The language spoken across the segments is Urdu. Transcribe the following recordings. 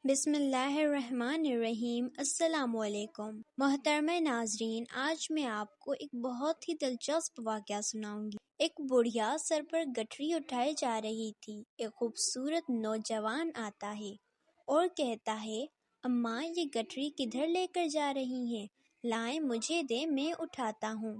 بسم اللہ الرحمن الرحیم۔ السلام علیکم محترمہ ناظرین، آج میں آپ کو ایک بہت ہی دلچسپ واقعہ سناؤں گی۔ ایک بڑھیا سر پر گٹھری اٹھائے جا رہی تھی۔ ایک خوبصورت نوجوان آتا ہے اور کہتا ہے، اماں یہ گٹھری کدھر لے کر جا رہی ہیں؟ لائیں مجھے دے، میں اٹھاتا ہوں۔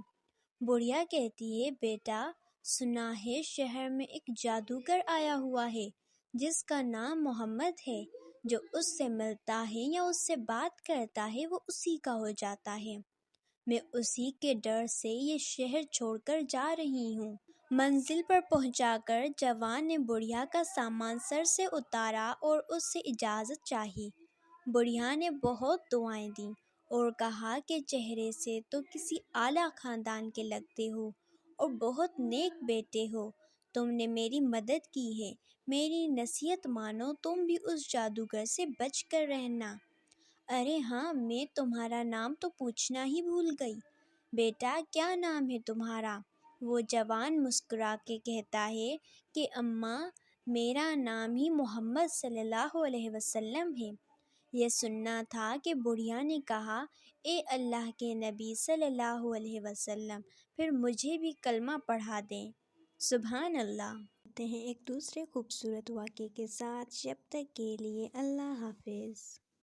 بڑھیا کہتی ہے، بیٹا سنا ہے شہر میں ایک جادوگر آیا ہوا ہے جس کا نام محمد ہے۔ جو اس سے ملتا ہے یا اس سے بات کرتا ہے وہ اسی کا ہو جاتا ہے۔ میں اسی کے ڈر سے یہ شہر چھوڑ کر جا رہی ہوں۔ منزل پر پہنچا کر جوان نے بڑھیا کا سامان سر سے اتارا اور اس سے اجازت چاہی۔ بڑھیا نے بہت دعائیں دیں اور کہا کہ چہرے سے تو کسی اعلیٰ خاندان کے لگتے ہو اور بہت نیک بیٹے ہو، تم نے میری مدد کی ہے، میری نصیحت مانو، تم بھی اس جادوگر سے بچ کر رہنا۔ ارے ہاں، میں تمہارا نام تو پوچھنا ہی بھول گئی، بیٹا کیا نام ہے تمہارا؟ وہ جوان مسکرا کے کہتا ہے کہ اماں میرا نام ہی محمد صلی اللہ علیہ وسلم ہے۔ یہ سننا تھا کہ بڑھیا نے کہا، اے اللہ کے نبی صلی اللہ علیہ وسلم، پھر مجھے بھی کلمہ پڑھا دیں۔ سبحان اللہ۔ ملتے ہیں ایک دوسرے خوبصورت واقعے کے ساتھ، جب تک کے لیے اللہ حافظ۔